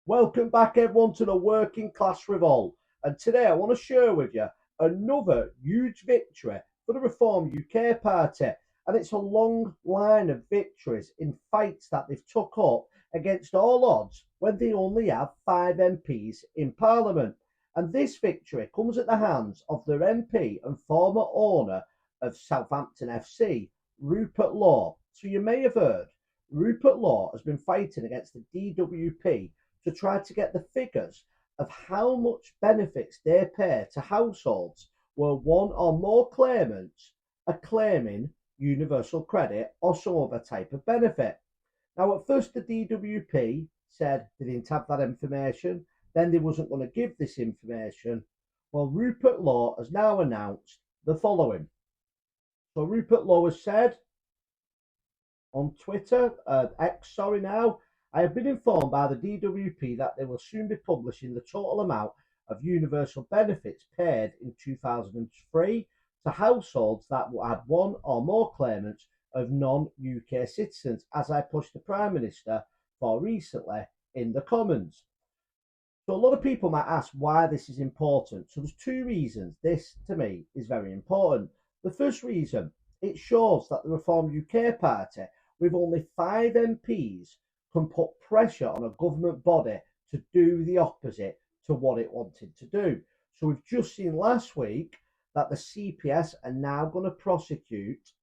Welcome back, everyone, to the Working Class Revolt. And today I want to share with you another huge victory for the Reform UK Party. And it's a long line of victories in fights that they've took up against all odds when they only have 5 MPs in Parliament. And this victory comes at the hands of their MP and former owner of Southampton FC, Rupert Lowe. So you may have heard, Rupert Lowe has been fighting against the DWP to try to get the figures of how much benefits they pay to households where one or more claimants are claiming universal credit or some other type of benefit. Now, at first, the DWP said they didn't have that information, then they wasn't going to give this information. Well, Rupert Lowe has now announced the following. So, Rupert Lowe has said on Twitter, X, sorry now, I have been informed by the DWP that they will soon be publishing the total amount of universal benefits paid in 2003 to households that had one or more claimants of non-UK citizens, as I pushed the Prime Minister for recently in the Commons. So a lot of people might ask why this is important. So there's two reasons this, to me, is very important. The first reason, it shows that the Reform UK Party, with only 5 MPs, can put pressure on a government body to do the opposite to what it wanted to do. So we've just seen last week that the CPS are now going to prosecute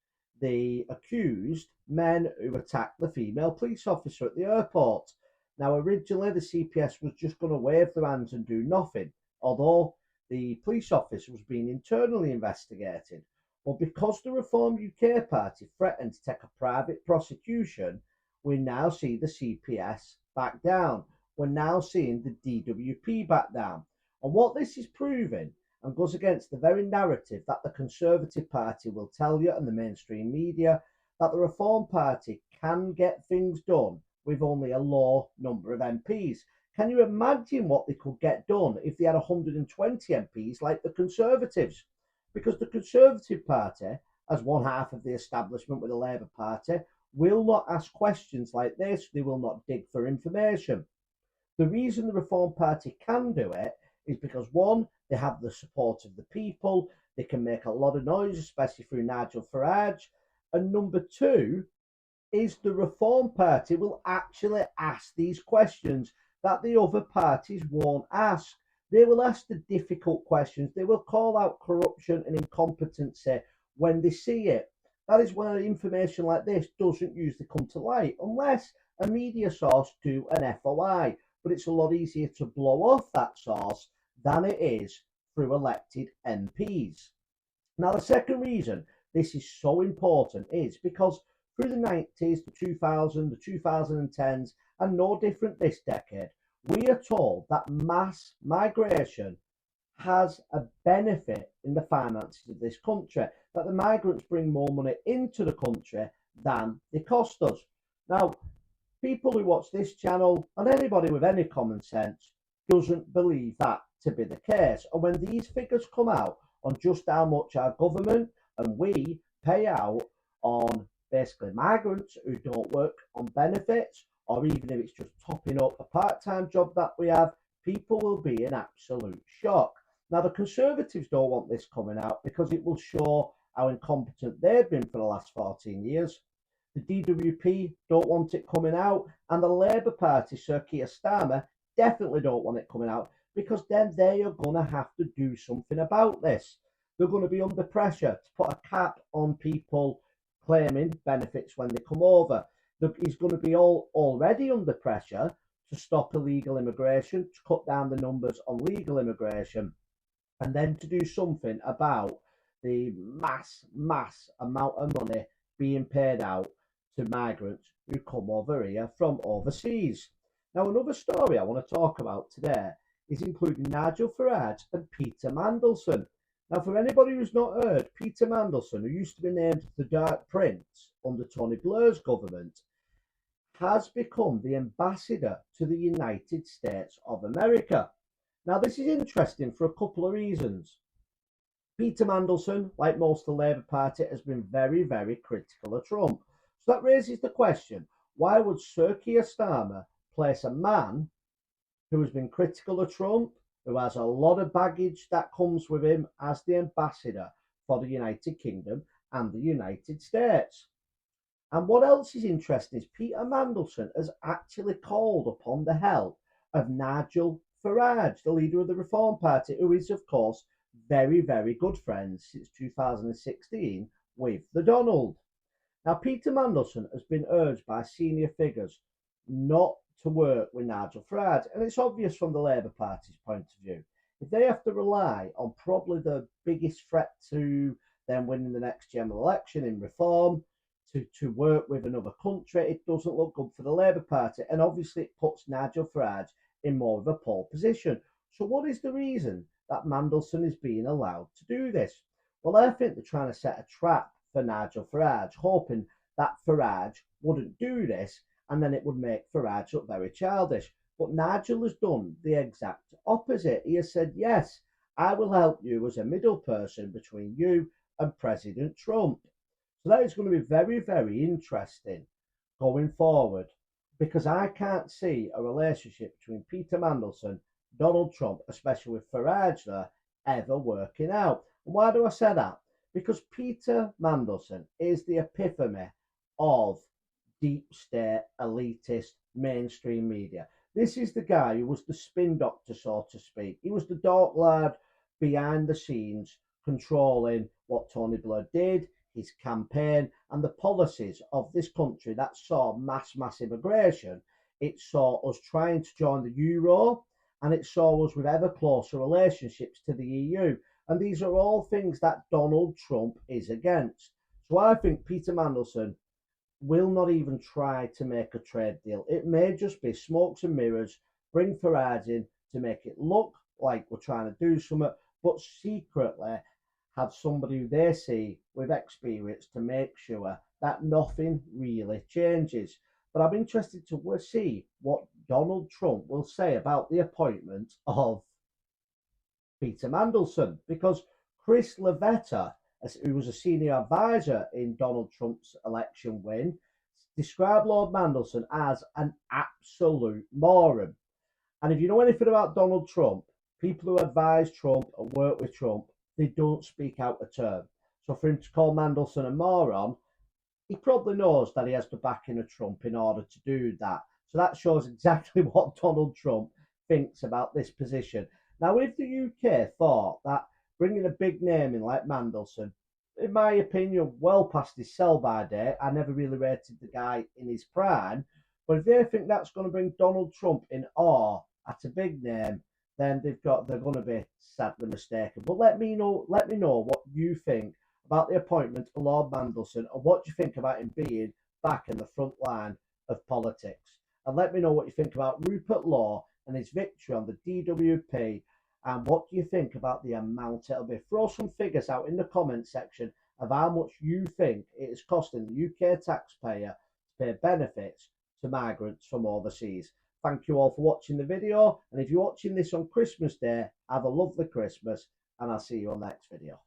the accused men who attacked the female police officer at the airport. Now, originally, the CPS was just going to wave their hands and do nothing, although the police officer was being internally investigated. Well, because the Reform UK Party threatened to take a private prosecution, we now see the CPS back down. We're now seeing the DWP back down. And what this is proving, and goes against the very narrative that the Conservative Party will tell you and the mainstream media, that the Reform Party can get things done with only a low number of MPs. Can you imagine what they could get done if they had 120 MPs like the Conservatives? Because the Conservative Party, as one half of the establishment with the Labour Party, will not ask questions like this. They will not dig for information. The reason the Reform Party can do it is because, one, they have the support of the people. They can make a lot of noise, especially through Nigel Farage. And number two is the Reform Party will actually ask these questions that the other parties won't ask. They will ask the difficult questions. They will call out corruption and incompetency when they see it. That is why information like this doesn't usually come to light unless a media source do an FOI. But it's a lot easier to blow off that source than it is through elected MPs. Now, the second reason this is so important is because through the 90s, the 2000s, the 2010s, and no different this decade, we are told that mass migration has a benefit in the finances of this country, that the migrants bring more money into the country than they cost us. Now, people who watch this channel and anybody with any common sense doesn't believe that to be the case. And when these figures come out on just how much our government and we pay out on basically migrants who don't work on benefits, or even if it's just topping up a part-time job that we have, people will be in absolute shock. Now, the Conservatives don't want this coming out because it will show how incompetent they've been for the last 14 years. The DWP don't want it coming out, and the Labour Party, Sir Keir Starmer, definitely don't want it coming out because then they are going to have to do something about this. They're going to be under pressure to put a cap on people claiming benefits when they come over. He's going to be already under pressure to stop illegal immigration, to cut down the numbers on legal immigration, and then to do something about the mass amount of money being paid out to migrants who come over here from overseas. Now, another story I want to talk about today is including Nigel Farage and Peter Mandelson. Now, for anybody who's not heard, Peter Mandelson, who used to be named the Dark Prince under Tony Blair's government, has become the ambassador to the United States of America. Now, this is interesting for a couple of reasons. Peter Mandelson, like most of the Labour Party, has been very, very critical of Trump. So that raises the question, why would Sir Keir Starmer place a man who has been critical of Trump, who has a lot of baggage that comes with him as the ambassador for the United Kingdom and the United States. And what else is interesting is Peter Mandelson has actually called upon the help of Nigel Farage, the leader of the Reform Party, who is, of course, very, very good friends since 2016 with the Donald. Now, Peter Mandelson has been urged by senior figures not to work with Nigel Farage, and it's obvious from the Labour Party's point of view. If they have to rely on probably the biggest threat to them winning the next general election in reform to work with another country, it doesn't look good for the Labour Party, and obviously it puts Nigel Farage in more of a pole position. So, what is the reason that Mandelson is being allowed to do this? Well, I think they're trying to set a trap for Nigel Farage, hoping that Farage wouldn't do this and then it would make Farage look very childish. But Nigel has done the exact opposite. He has said, yes, I will help you as a middle person between you and President Trump. So that is going to be very, very interesting going forward because I can't see a relationship between Peter Mandelson, Donald Trump, especially with Farage there, ever working out. And why do I say that? Because Peter Mandelson is the epitome of deep state, elitist, mainstream media. This is the guy who was the spin doctor, so to speak. He was the dark lad behind the scenes, controlling what Tony Blair did, his campaign, and the policies of this country that saw mass immigration. It saw us trying to join the Euro, and it saw us with ever closer relationships to the EU. And these are all things that Donald Trump is against. So I think Peter Mandelson will not even try to make a trade deal. It may just be smokes and mirrors, bring Farage in to make it look like we're trying to do something, but secretly have somebody who they see with experience to make sure that nothing really changes. But I'm interested to see what Donald Trump will say about the appointment of Peter Mandelson, because Chris Levetta, who was a senior advisor in Donald Trump's election win, described Lord Mandelson as an absolute moron. And if you know anything about Donald Trump, people who advise Trump or work with Trump, they don't speak out of turn. So for him to call Mandelson a moron, he probably knows that he has the backing of Trump in order to do that. So that shows exactly what Donald Trump thinks about this position. Now, if the UK thought that bringing a big name in like Mandelson, in my opinion, well past his sell-by date, I never really rated the guy in his prime, but if they think that's going to bring Donald Trump in awe at a big name, then they're going to be sadly mistaken. But let me know what you think about the appointment of Lord Mandelson and what you think about him being back in the front line of politics. And let me know what you think about Rupert Lowe and his victory on the DWP. And what do you think about the amount it'll be? Throw some figures out in the comment section of how much you think it is costing the UK taxpayer to pay benefits to migrants from overseas. Thank you all for watching the video. And if you're watching this on Christmas Day, have a lovely Christmas. And I'll see you on the next video.